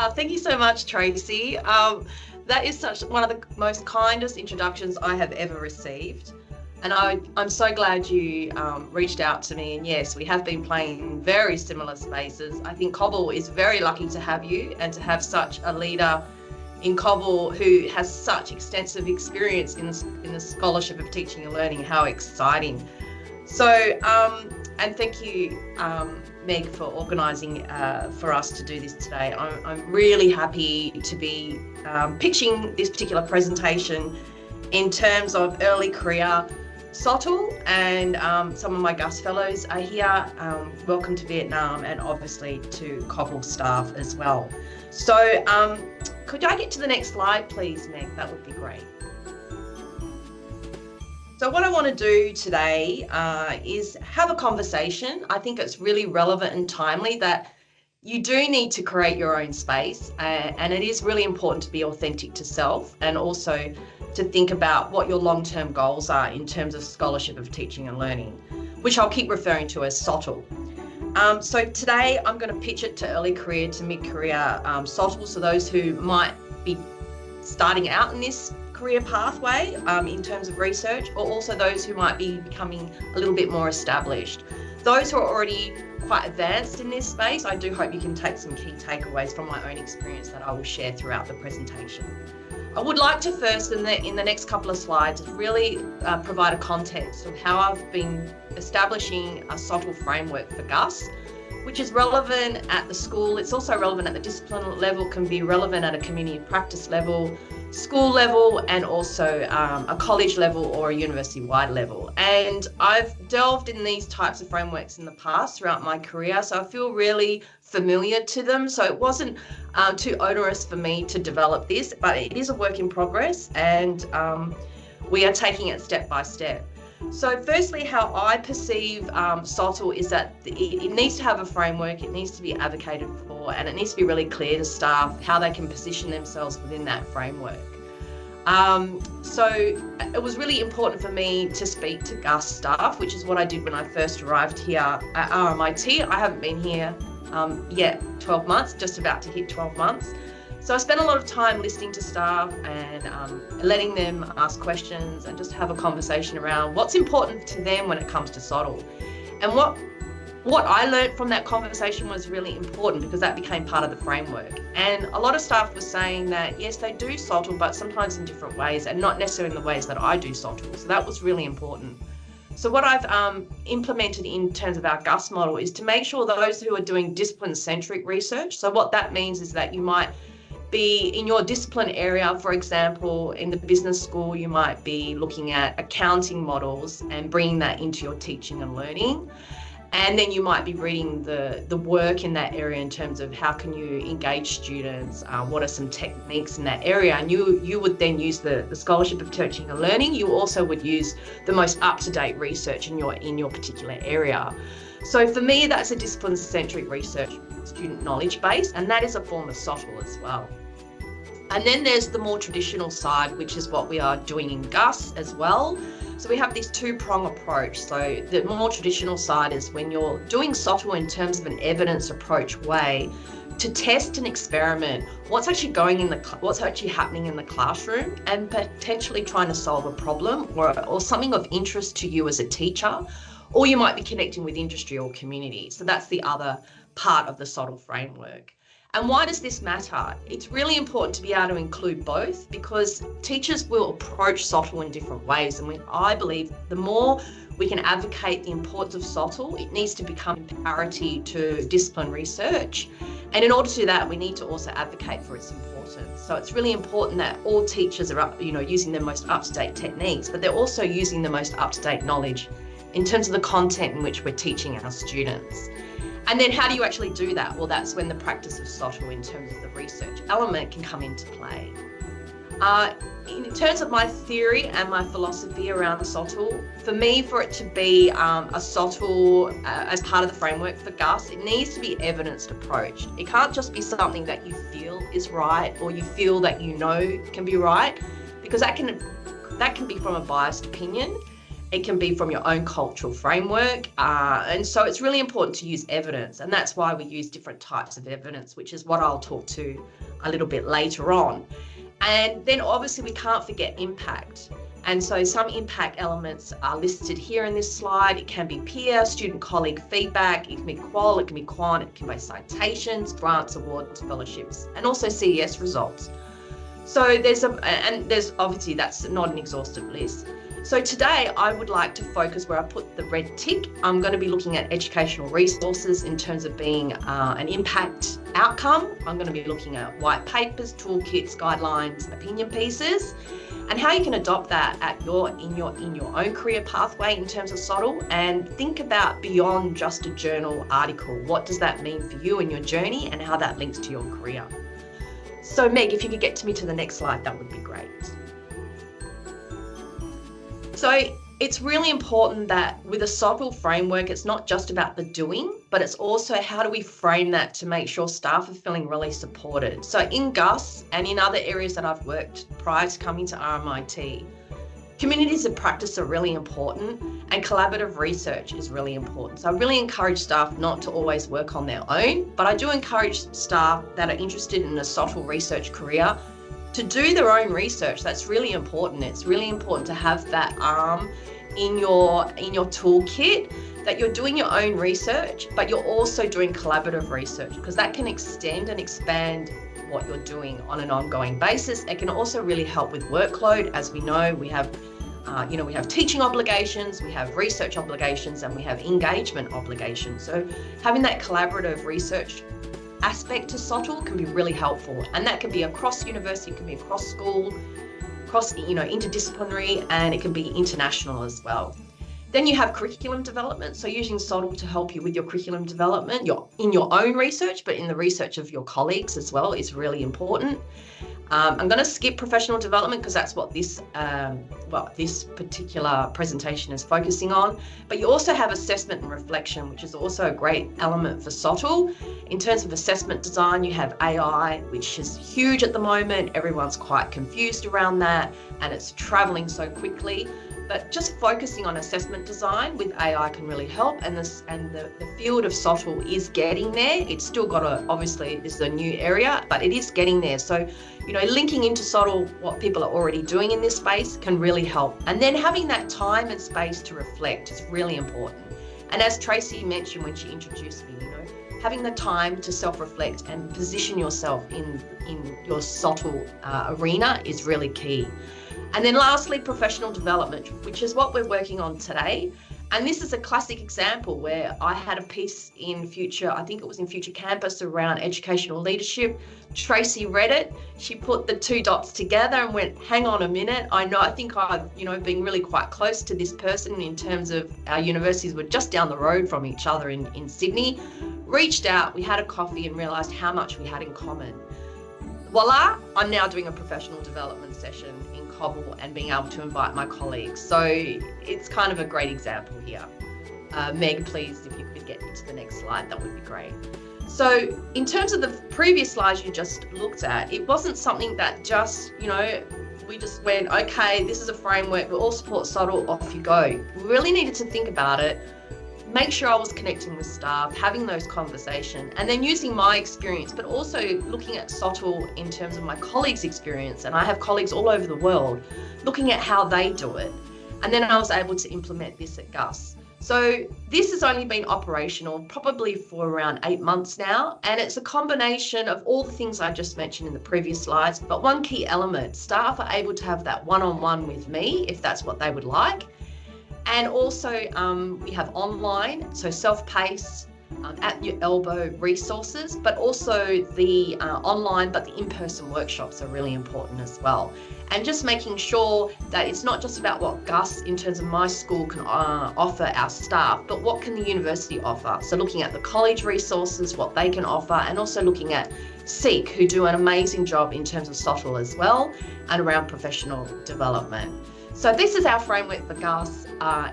Thank you so much, Tracy. That is one of the most kindest introductions I have ever received. And I'm so glad you reached out to me. And yes, we have been playing in very similar spaces. I think Cobble is very lucky to have you and to have such a leader in Cobble who has such extensive experience in the scholarship of teaching and learning. How exciting. So, and thank you, Meg, for organising for us to do this today. I'm really happy to be pitching this particular presentation in terms of early career SoTL, and some of my GUSS fellows are here. Welcome to Vietnam, and obviously to Cobble staff as well. So could I get to the next slide, please, Meg? That would be great. So what I want to do today is have a conversation. I think it's really relevant and timely that you do need to create your own space, and it is really important to be authentic to self, and also to think about what your long-term goals are in terms of scholarship of teaching and learning, which I'll keep referring to as SoTL. So today I'm going to pitch it to early career to mid-career SoTL, so those who might be starting out in this career pathway in terms of research, or also those who might be becoming a little bit more established. Those who are already quite advanced in this space, I do hope you can take some key takeaways from my own experience that I will share throughout the presentation. I would like to first, in the next couple of slides, really provide a context of how I've been establishing a SoTL framework for GUSS, which is relevant at the school. It's also relevant at the discipline level, can be relevant at a community practice level, school level, and also a college level or a university-wide level. And I've delved in these types of frameworks in the past throughout my career, so I feel really familiar to them. So it wasn't too onerous for me to develop this, but it is a work in progress, and we are taking it step by step. So firstly, how I perceive SoTL is that it needs to have a framework, it needs to be advocated for, and it needs to be really clear to staff how they can position themselves within that framework. So it was really important for me to speak to GUSS staff, which is what I did when I first arrived here at RMIT. I haven't been here yet 12 months, just about to hit 12 months. So I spent a lot of time listening to staff and letting them ask questions and just have a conversation around what's important to them when it comes to SoTL. And what I learned from that conversation was really important, because that became part of the framework. And a lot of staff were saying that, yes, they do SoTL, but sometimes in different ways, and not necessarily in the ways that I do SoTL. So that was really important. So what I've implemented in terms of our GUSS model is to make sure those who are doing discipline-centric research, so what that means is that you might be in your discipline area, for example, in the business school, you might be looking at accounting models and bringing that into your teaching and learning. And then you might be reading the work in that area in terms of how can you engage students, what are some techniques in that area, and you would then use the scholarship of teaching and learning. You also would use the most up-to-date research in your particular area. So for me, that's a discipline-centric research student knowledge base, and that is a form of SoTL as well. And then there's the more traditional side, which is what we are doing in GUSS as well. So we have this two-prong approach. So the more traditional side is when you're doing SoTL in terms of an evidence approach way to test and experiment what's actually what's actually happening in the classroom, and potentially trying to solve a problem or something of interest to you as a teacher, or you might be connecting with industry or community. So that's the other part of the SoTL framework. And why does this matter? It's really important to be able to include both, because teachers will approach SoTL in different ways. And I believe the more we can advocate the importance of SoTL, it needs to become in parity to discipline research. And in order to do that, we need to also advocate for its importance. So it's really important that all teachers are, using the most up-to-date techniques, but they're also using the most up-to-date knowledge in terms of the content in which we're teaching our students. And then how do you actually do that? Well, that's when the practice of SoTL in terms of the research element can come into play. In terms of my theory and my philosophy around SoTL, for me, for it to be a SoTL as part of the framework for GUSS, it needs to be evidence approached. It can't just be something that you feel is right, or you feel that can be right, because that can be from a biased opinion. It can be from your own cultural framework. And so it's really important to use evidence. And that's why we use different types of evidence, which is what I'll talk to a little bit later on. And then obviously we can't forget impact. And so some impact elements are listed here in this slide. It can be peer, student, colleague feedback. It can be qual, it can be quant, it can be citations, grants, awards, fellowships, and also CES results. So there's obviously that's not an exhaustive list. So today I would like to focus where I put the red tick. I'm going to be looking at educational resources in terms of being an impact outcome. I'm going to be looking at white papers, toolkits, guidelines, opinion pieces, and how you can adopt that in your own career pathway in terms of SoTL, and think about beyond just a journal article. What does that mean for you in your journey and how that links to your career? So Meg, if you could get to me to the next slide, that would be great. So it's really important that with a SoTL framework, it's not just about the doing, but it's also how do we frame that to make sure staff are feeling really supported. So in GUSS and in other areas that I've worked prior to coming to RMIT, communities of practice are really important and collaborative research is really important. So I really encourage staff not to always work on their own, but I do encourage staff that are interested in a SoTL research career to do their own research. That's really important. It's really important to have that arm in your toolkit, that you're doing your own research, but you're also doing collaborative research, because that can extend and expand what you're doing on an ongoing basis. It can also really help with workload. As we know, we have we have teaching obligations, we have research obligations, and we have engagement obligations. So having that collaborative research aspect to SoTL can be really helpful, and that can be across university, it can be across school, across interdisciplinary, and it can be international as well. Then you have curriculum development, so using SoTL to help you with your curriculum development, in your own research, but in the research of your colleagues as well is really important. I'm going to skip professional development because that's what this particular presentation is focusing on. But you also have assessment and reflection, which is also a great element for SoTL. In terms of assessment design, you have AI, which is huge at the moment. Everyone's quite confused around that, and it's traveling so quickly. But just focusing on assessment design with AI can really help, and the field of SoTL is getting there. It's still got obviously this is a new area, but it is getting there. So, linking into SoTL what people are already doing in this space can really help. And then having that time and space to reflect is really important. And as Tracy mentioned when she introduced me, having the time to self-reflect and position yourself in your SoTL arena is really key. And then lastly, professional development, which is what we're working on today. And this is a classic example where I had a piece in Future, I think it was in Future Campus, around educational leadership. Tracy read it. She put the two dots together and went, hang on a minute. I think I've, been really quite close to this person in terms of our universities were just down the road from each other in Sydney. Reached out, we had a coffee and realised how much we had in common. Voila, I'm now doing a professional development session in Cobble and being able to invite my colleagues. So it's kind of a great example here. Meg, please, if you could get into the next slide, that would be great. So in terms of the previous slides you just looked at, it wasn't something that just, we just went, okay, this is a framework, we all support SoTL, off you go. We really needed to think about it, make sure I was connecting with staff, having those conversations, and then using my experience, but also looking at SoTL in terms of my colleagues' experience. And I have colleagues all over the world, looking at how they do it. And then I was able to implement this at GUSS. So this has only been operational probably for around 8 months now. And it's a combination of all the things I just mentioned in the previous slides. But one key element, staff are able to have that one-on-one with me if that's what they would like. And also we have online, so self-paced, at your elbow resources, but also the online, but the in-person workshops are really important as well. And just making sure that it's not just about what GUSS in terms of my school can offer our staff, but what can the university offer? So looking at the college resources, what they can offer, and also looking at SEEK, who do an amazing job in terms of SoTL as well, and around professional development. So this is our framework for GUSS.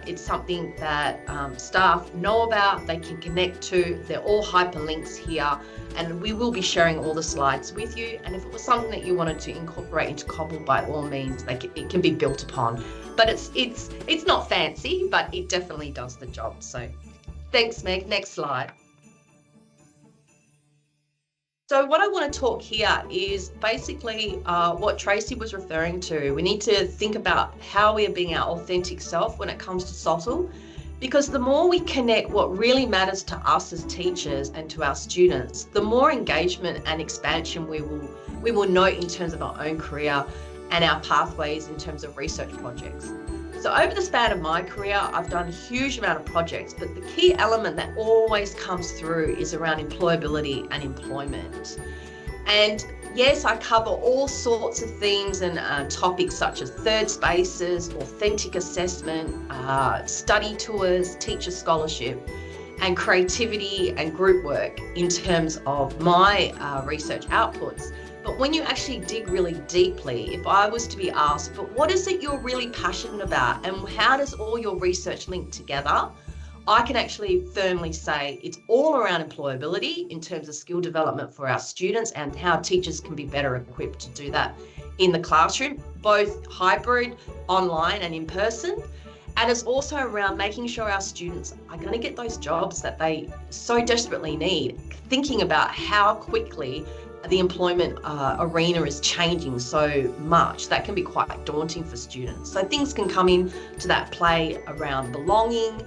It's something that staff know about, they can connect to. They're all hyperlinks here, and we will be sharing all the slides with you. And if it was something that you wanted to incorporate into Cobble, by all means, it can be built upon. But it's not fancy, but it definitely does the job. So thanks, Meg. Next slide. So what I want to talk here is basically what Tracy was referring to. We need to think about how we are being our authentic self when it comes to SoTL, because the more we connect what really matters to us as teachers and to our students, the more engagement and expansion we will note in terms of our own career and our pathways in terms of research projects. So over the span of my career, I've done a huge amount of projects, but the key element that always comes through is around employability and employment. And yes, I cover all sorts of themes and topics such as third spaces, authentic assessment, study tours, teacher scholarship, and creativity and group work in terms of my research outputs. But when you actually dig really deeply, if I was to be asked, but what is it you're really passionate about and how does all your research link together? I can actually firmly say it's all around employability in terms of skill development for our students and how teachers can be better equipped to do that in the classroom, both hybrid, online and in person. And it's also around making sure our students are going to get those jobs that they so desperately need, thinking about how quickly the employment arena is changing so much. That can be quite daunting for students. So things can come into that play around belonging,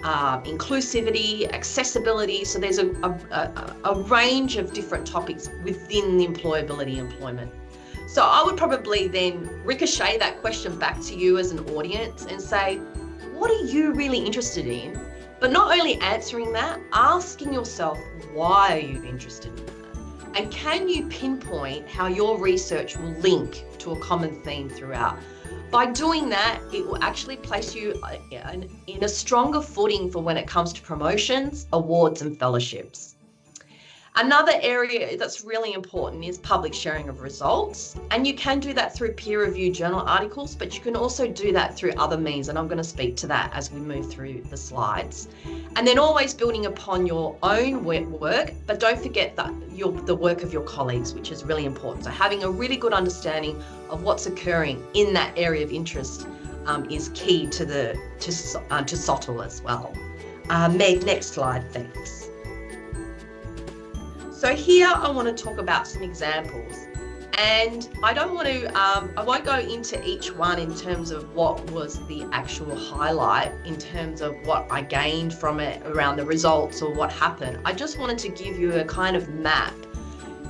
inclusivity, accessibility. So there's a range of different topics within the employment. So I would probably then ricochet that question back to you as an audience and say, what are you really interested in? But not only answering that, asking yourself, why are you interested in that? And can you pinpoint how your research will link to a common theme throughout? By doing that, it will actually place you in a stronger footing for when it comes to promotions, awards, and fellowships. Another area that's really important is public sharing of results. And you can do that through peer-reviewed journal articles, but you can also do that through other means. And I'm going to speak to that as we move through the slides. And then always building upon your own work, but don't forget that the work of your colleagues, which is really important. So having a really good understanding of what's occurring in that area of interest is key to SoTL as well. Meg, next slide, thanks. So here I want to talk about some examples, and I won't go into each one in terms of what was the actual highlight in terms of what I gained from it around the results or what happened. I just wanted to give you a kind of map,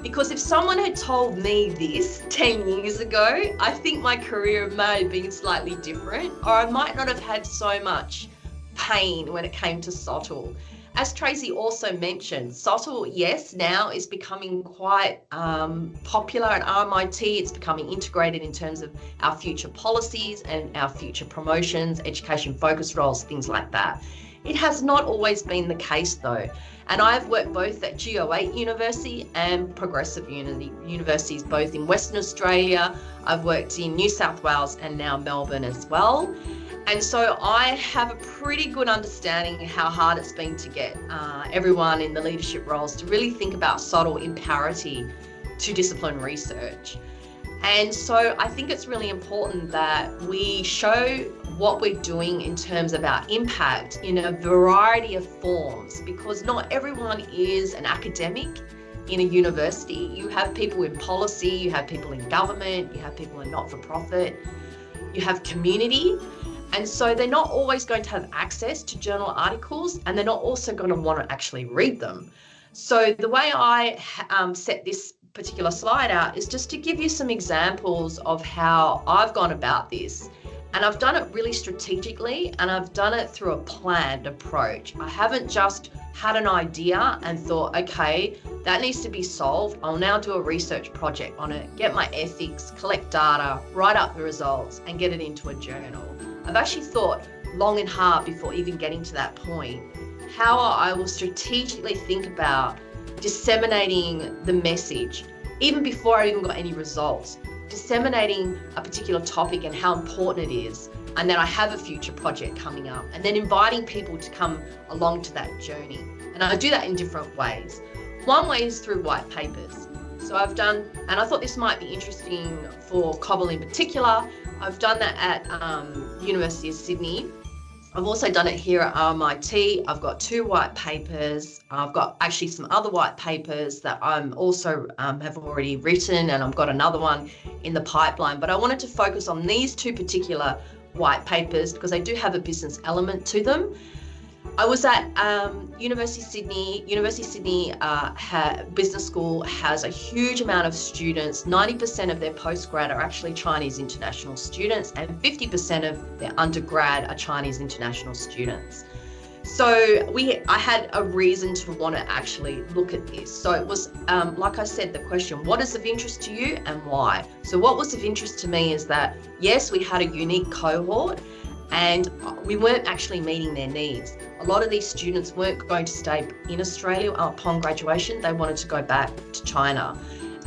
because if someone had told me this 10 years ago, I think my career may have been slightly different, or I might not have had so much pain when it came to SoTL. As Tracy also mentioned, SoTL, yes, now is becoming quite popular at RMIT. It's becoming integrated in terms of our future policies and our future promotions, education focus roles, things like that. It has not always been the case though. And I've worked both at GO8 University and progressive universities, both in Western Australia. I've worked in New South Wales and now Melbourne as well. And so I have a pretty good understanding of how hard it's been to get everyone in the leadership roles to really think about SoTL in parity to discipline research. And so I think it's really important that we show what we're doing in terms of our impact in a variety of forms, because not everyone is an academic in a university. You have people in policy, you have people in government, you have people in not-for-profit, you have community. And so they're not always going to have access to journal articles, and they're not also going to want to actually read them. So the way I set this particular slide out is just to give you some examples of how I've gone about this. And I've done it really strategically, and I've done it through a planned approach. I haven't just had an idea and thought, okay, that needs to be solved. I'll now do a research project on it, get my ethics, collect data, write up the results, and get it into a journal. I've actually thought long and hard before even getting to that point, how I will strategically think about disseminating the message, even before I even got any results. disseminating a particular topic and how important it is, and then I have a future project coming up, and then inviting people to come along to that journey. And I do that in different ways. One way is through white papers. So I've done, and I thought this might be interesting for Cobble in particular, I've done that at University of Sydney. I've also done it here at RMIT. I've got 2 white papers. I've got actually some other white papers that I'm also have already written, and I've got another one in the pipeline. But I wanted to focus on these 2 particular white papers because they do have a business element to them. I was at University of Sydney. University of Sydney Business School has a huge amount of students. 90% of their postgrad are actually Chinese international students, and 50% of their undergrad are Chinese international students. So I had a reason to want to actually look at this. So it was, like I said, the question, what is of interest to you and why? So what was of interest to me is that, yes, we had a unique cohort, and we weren't actually meeting their needs. A lot of these students weren't going to stay in Australia upon graduation. They wanted to go back to China.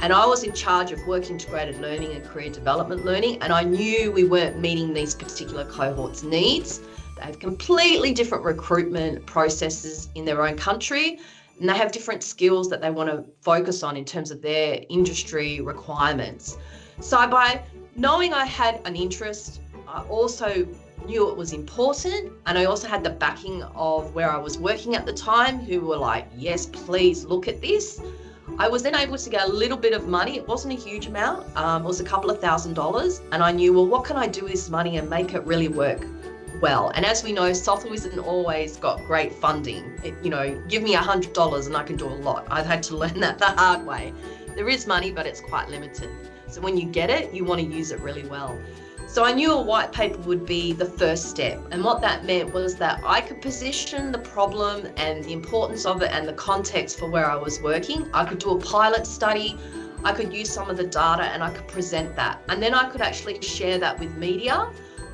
And I was in charge of work integrated learning and career development learning, and I knew we weren't meeting these particular cohorts' needs. They have completely different recruitment processes in their own country, and they have different skills that they want to focus on in terms of their industry requirements. So by knowing I had an interest, I also knew it was important, and I also had the backing of where I was working at the time, who were like, yes, please look at this. I was then able to get a little bit of money. It wasn't a huge amount. It was a couple of $1,000s, and I knew, well, what can I do with this money and make it really work well? And as we know, SoTL isn't always got great funding. Give me $100 and I can do a lot. I've had to learn that the hard way. There is money, but it's quite limited. So when you get it, you want to use it really well. So I knew a white paper would be the first step. And what that meant was that I could position the problem and the importance of it and the context for where I was working. I could do a pilot study. I could use some of the data and I could present that. And then I could actually share that with media.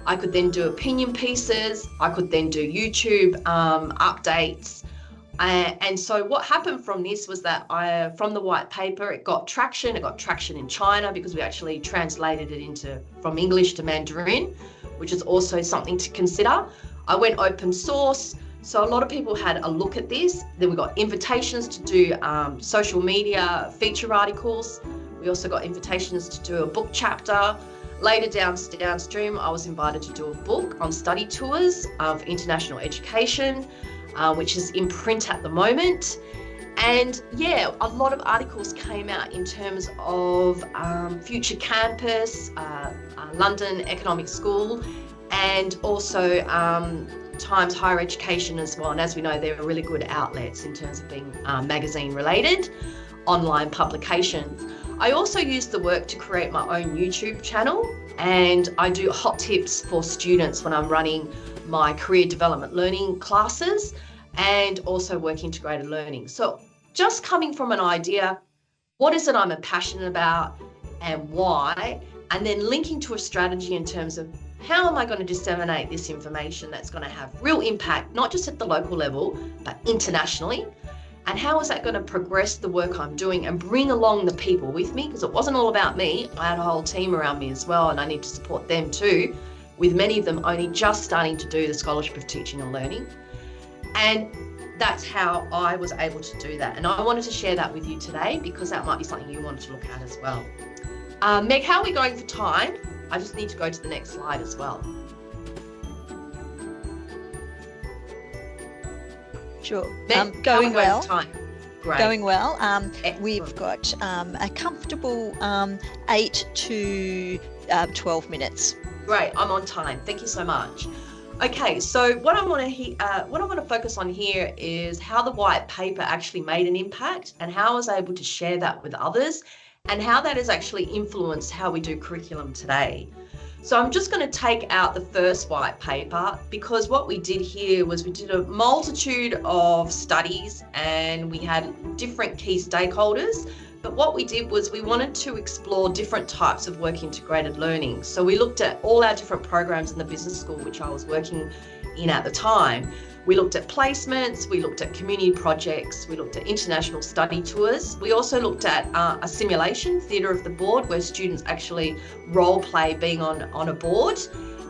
I could then do opinion pieces. I could then do YouTube updates. And so what happened from this was that from the white paper, it got traction. It got traction in China because we actually translated it from English to Mandarin, which is also something to consider. I went open source. So a lot of people had a look at this. Then we got invitations to do social media feature articles. We also got invitations to do a book chapter. Later downstream, I was invited to do a book on study tours of international education, which is in print at the moment. And yeah, a lot of articles came out in terms of Future Campus, London Economic School, and also Times Higher Education as well. And as we know, they're really good outlets in terms of being magazine related, online publications. I also use the work to create my own YouTube channel, and I do hot tips for students when I'm running my career development learning classes and also work integrated learning. So just coming from an idea, what is it I'm passionate about and why, and then linking to a strategy in terms of how am I going to disseminate this information that's going to have real impact, not just at the local level, but internationally. And how is that going to progress the work I'm doing and bring along the people with me? Because it wasn't all about me. I had a whole team around me as well, and I need to support them too, with many of them only just starting to do the Scholarship of Teaching and Learning. And that's how I was able to do that. And I wanted to share that with you today because that might be something you wanted to look at as well. Meg, how are we going for time? I just need to go to the next slide as well. Sure. Meg, going well. Time? Great. Going well. We've got a comfortable 8 to 12 minutes. Great. I'm on time. Thank you so much. Okay, so what I want to focus on here is how the white paper actually made an impact and how I was able to share that with others and how that has actually influenced how we do curriculum today. So I'm just going to take out the first white paper because what we did here was we did a multitude of studies and we had different key stakeholders. But what we did was we wanted to explore different types of work integrated learning. So we looked at all our different programs in the business school, which I was working in at the time. We looked at placements, we looked at community projects, we looked at international study tours. We also looked at a simulation, theatre of the board, where students actually role play being on a board.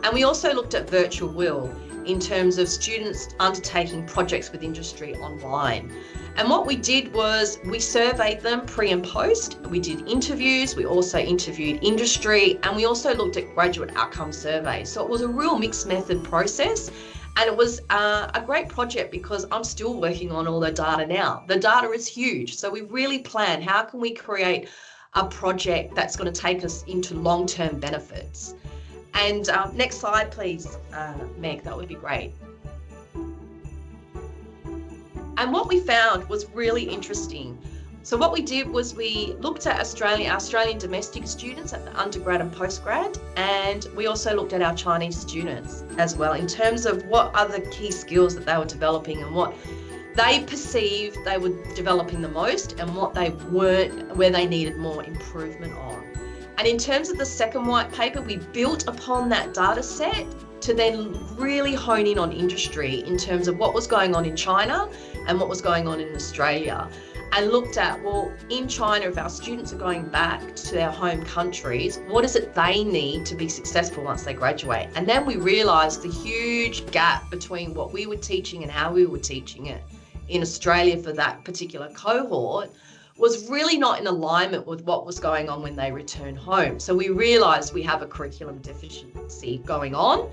And we also looked at virtual will in terms of students undertaking projects with industry online. And what we did was we surveyed them pre and post. We did interviews, we also interviewed industry, and we also looked at graduate outcome surveys. So it was a real mixed method process. And it was a great project because I'm still working on all the data now. The data is huge. So we really planned, how can we create a project that's going to take us into long-term benefits? And next slide, please, Meg, that would be great. And what we found was really interesting. So what we did was we looked at Australian domestic students at the undergrad and postgrad, and we also looked at our Chinese students as well in terms of what other key skills that they were developing and what they perceived they were developing the most and what they weren't, where they needed more improvement on. And in terms of the second white paper, we built upon that data set to then really hone in on industry in terms of what was going on in China and what was going on in Australia. And looked at, well, in China, if our students are going back to their home countries, what is it they need to be successful once they graduate? And then we realised the huge gap between what we were teaching and how we were teaching it in Australia for that particular cohort was really not in alignment with what was going on when they returned home. So we realised we have a curriculum deficiency going on.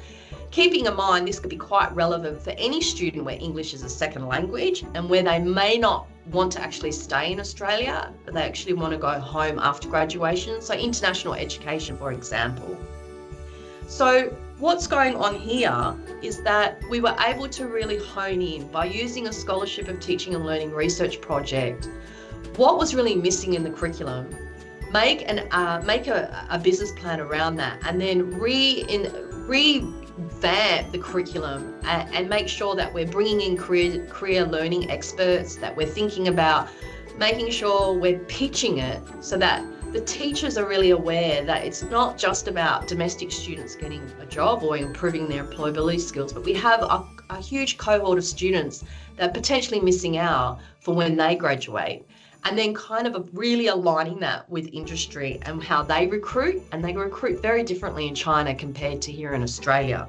Keeping in mind, this could be quite relevant for any student where English is a second language and where they may not want to actually stay in Australia, but they actually want to go home after graduation. So international education, for example. So what's going on here is that we were able to really hone in by using a Scholarship of Teaching and Learning research project. What was really missing in the curriculum, make a business plan around that, and then revamp the curriculum and make sure that we're bringing in career learning experts, that we're thinking about making sure we're pitching it so that the teachers are really aware that it's not just about domestic students getting a job or improving their employability skills, but we have a huge cohort of students that are potentially missing out for when they graduate. And then kind of really aligning that with industry and how they recruit, and they recruit very differently in China compared to here in Australia.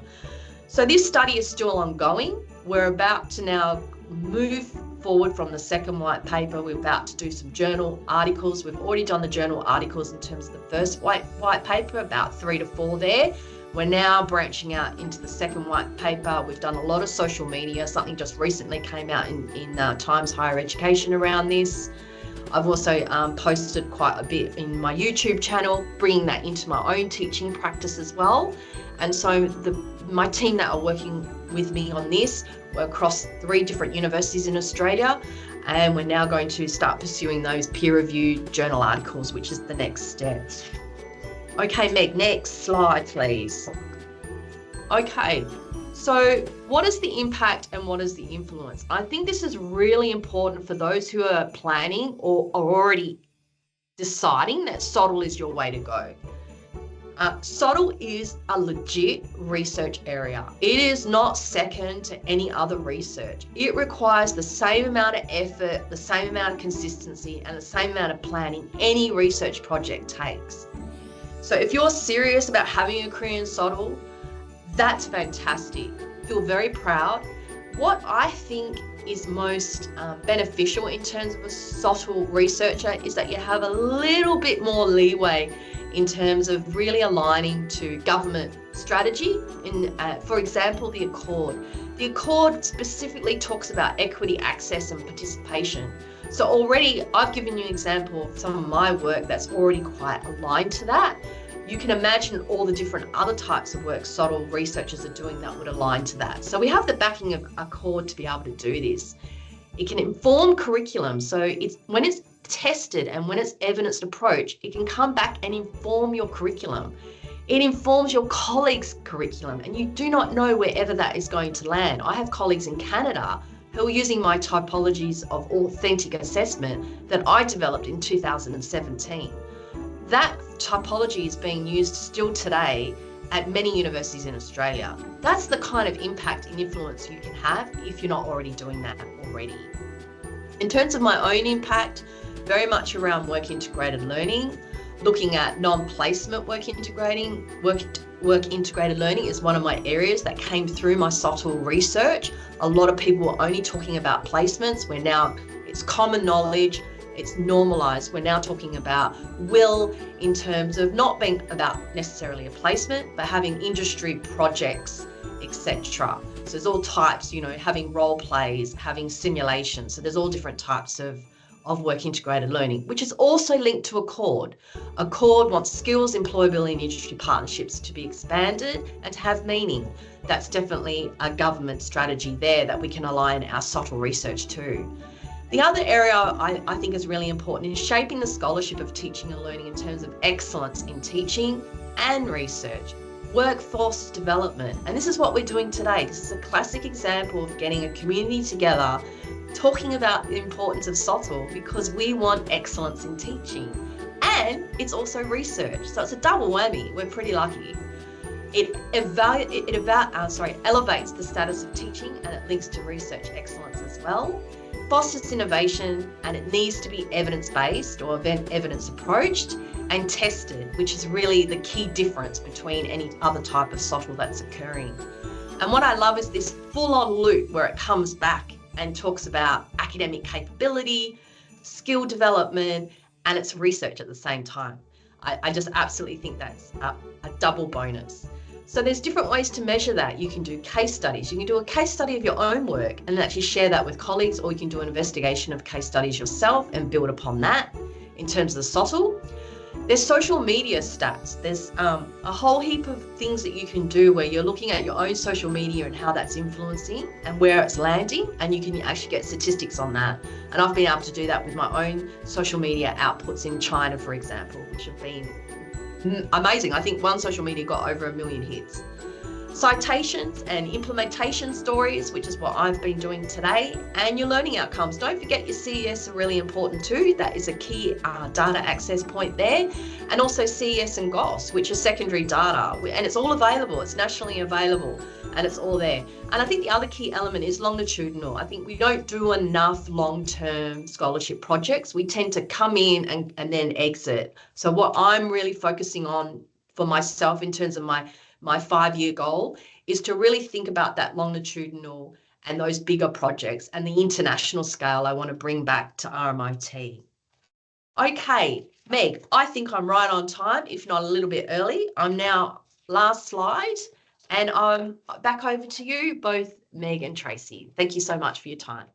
So this study is still ongoing. We're about to now move forward from the second white paper. We're about to do some journal articles. We've already done the journal articles in terms of the first white paper, about 3 to 4 there. We're now branching out into the second white paper. We've done a lot of social media. Something just recently came out in Times Higher Education around this. I've also posted quite a bit in my YouTube channel, bringing that into my own teaching practice as well. And so my team that are working with me on this, we're across 3 different universities in Australia, and we're now going to start pursuing those peer-reviewed journal articles, which is the next step. Okay, Meg, next slide, please. Okay. So what is the impact and what is the influence? I think this is really important for those who are planning or are already deciding that SoTL is your way to go. SoTL is a legit research area. It is not second to any other research. It requires the same amount of effort, the same amount of consistency, and the same amount of planning any research project takes. So if you're serious about having a career in SoTL, that's fantastic. Feel very proud. What I think is most beneficial in terms of a SoTL researcher is that you have a little bit more leeway in terms of really aligning to government strategy. For example, the Accord. The Accord specifically talks about equity, access and participation. So already I've given you an example of some of my work that's already quite aligned to that. You can imagine all the different other types of work SoTL researchers are doing that would align to that. So we have the backing of Accord to be able to do this. It can inform curriculum. So when it's tested and when it's evidenced approach, it can come back and inform your curriculum. It informs your colleagues' curriculum, and you do not know wherever that is going to land. I have colleagues in Canada who are using my typologies of authentic assessment that I developed in 2017. That typology is being used still today at many universities in Australia. That's the kind of impact and influence you can have if you're not already doing that already. In terms of my own impact, very much around work integrated learning, looking at non-placement work integrated learning is one of my areas that came through my SoTL research. A lot of people were only talking about placements, where now it's common knowledge, it's normalized. We're now talking about will in terms of not being about necessarily a placement, but having industry projects, etc. So there's all types, having role plays, having simulations. So there's all different types of work integrated learning, which is also linked to Accord. Accord wants skills, employability and industry partnerships to be expanded and to have meaning. That's definitely a government strategy there that we can align our SoTL research to. The other area I think is really important is shaping the scholarship of teaching and learning in terms of excellence in teaching and research, workforce development. And this is what we're doing today. This is a classic example of getting a community together, talking about the importance of SoTL, because we want excellence in teaching. And it's also research. So it's a double whammy. We're pretty lucky. It elevates the status of teaching, and it links to research excellence as well. Fosters innovation, and it needs to be evidence-based or evidence approached and tested, which is really the key difference between any other type of SoTL that's occurring. And what I love is this full-on loop where it comes back and talks about academic capability, skill development, and it's research at the same time. I just absolutely think that's a double bonus. So there's different ways to measure that. You can do case studies. You can do a case study of your own work and actually share that with colleagues, or you can do an investigation of case studies yourself and build upon that in terms of the SoTL. There's social media stats. There's a whole heap of things that you can do where you're looking at your own social media and how that's influencing and where it's landing, and you can actually get statistics on that. And I've been able to do that with my own social media outputs in China, for example, which have been amazing. I think one social media got over 1 million hits. Citations and implementation stories, which is what I've been doing today, and your learning outcomes. Don't forget your CES are really important too. That is a key data access point there. And also CES and GUSS, which are secondary data, and it's all available. It's nationally available and it's all there. And I think the other key element is longitudinal. I think we don't do enough long-term scholarship projects. We tend to come in and then exit. So what I'm really focusing on for myself in terms of my 5-year goal is to really think about that longitudinal and those bigger projects and the international scale I want to bring back to RMIT. Okay, Meg, I think I'm right on time, if not a little bit early. I'm now last slide, and I'm back over to you, both Meg and Tracy. Thank you so much for your time.